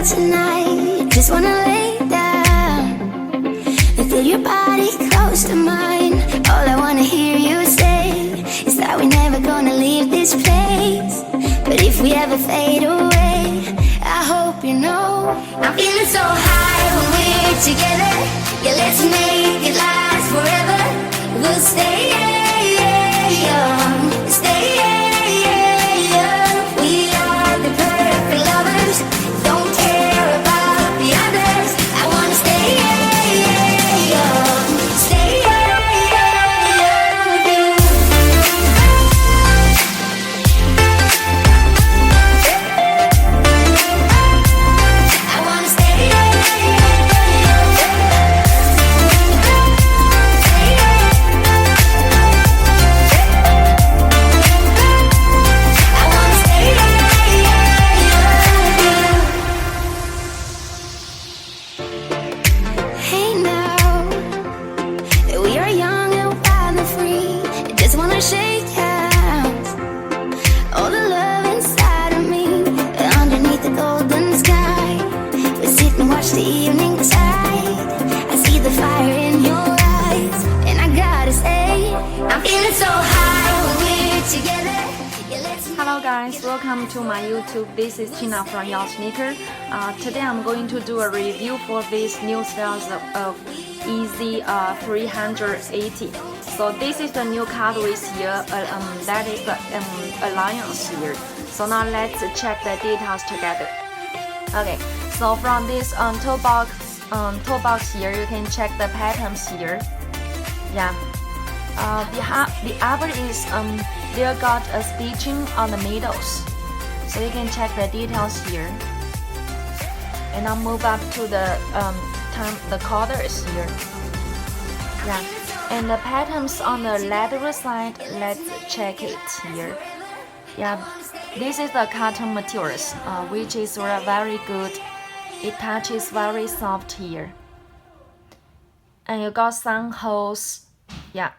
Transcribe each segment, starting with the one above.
out tonight. Just wanna lay down and feel your body close to mine. All I wanna hear you say is that we're never gonna leave this place. But if we ever fade away, I hope you know I'm feeling so high when we're together. Yeah, let's make it last forever. We'll stay young, stay young. We are the perfect lovers. Don't care about the others. I wanna stay young, stay young with you. I wanna stay young. Hey now, we are young and wild and free. I just wanna shake hands. All the love inside of me, underneath the golden sky. We sit and watch the evening tide. I see the fire in your eyes, and I gotta say, I'm feeling so high when we're together. Yeah, let's Hello guys, welcome to my YouTube. This is Tina from ursneaker. Today I'm going to do a review for these new styles of Yeezy 380. So this is the new colorways here, that is the alliance here. So now let's check the details together. Okay, so from this toe box here, you can check the patterns here. Yeah. The upper is there got a stitching on the middles, so you can check the details here. And I'll move up to the colors here. Yeah, and the patterns on the lateral side, let's check it here. Yeah, this is the cotton materials, which is very good. It touches very soft here, and you got some holes. Yeah.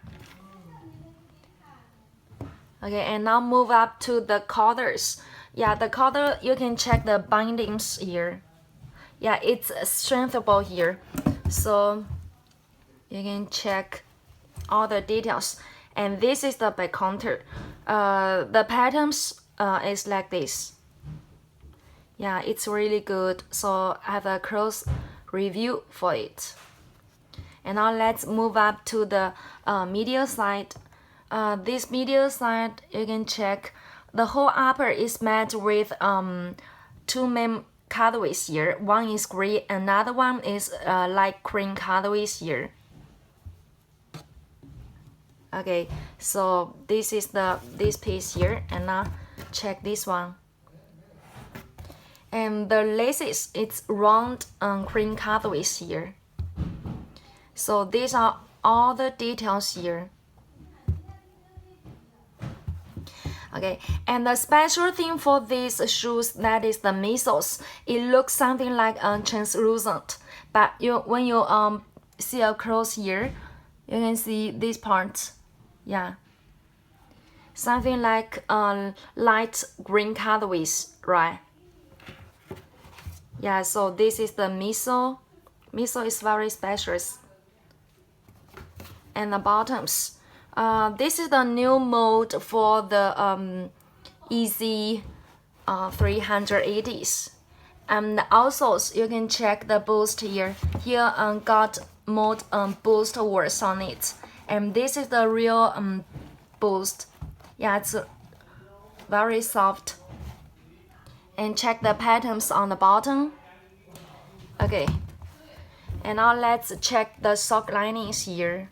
Okay, and now move up to the colors. Yeah, the color, you can check the bindings here. Yeah, it's strengthable here, so you can check all the details. And this is the back counter. The patterns is like this. Yeah, it's really good, so I have a close review for it. And now let's move up to the medial side. This medial side, you can check the whole upper is made with two main colorways here. One is gray, another one is light cream colorways here. Okay, so this is this piece here, and now check this one. And the laces, it's round cream colorways here. So these are all the details here. Okay, and the special thing for these shoes, that is the midsoles. It looks something like translucent, but when you see up close here, you can see this part. Yeah, something like light green colorways, right? Yeah, so this is the midsole. Midsole is very special. And the bottoms. This is the new mode for the Yeezy 380s. And also you can check the boost here. Here got mode boost words on it. And this is the real boost. Yeah, it's very soft. And check the patterns on the bottom. Okay. And now let's check the sock linings here.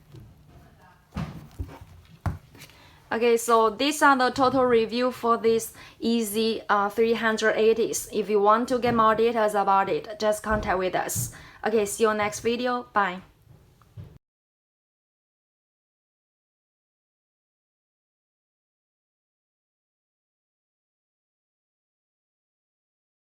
Okay, so these are the total review for this Yeezy 380s. If you want to get more details about it, just contact with us. Okay, see you next video. Bye.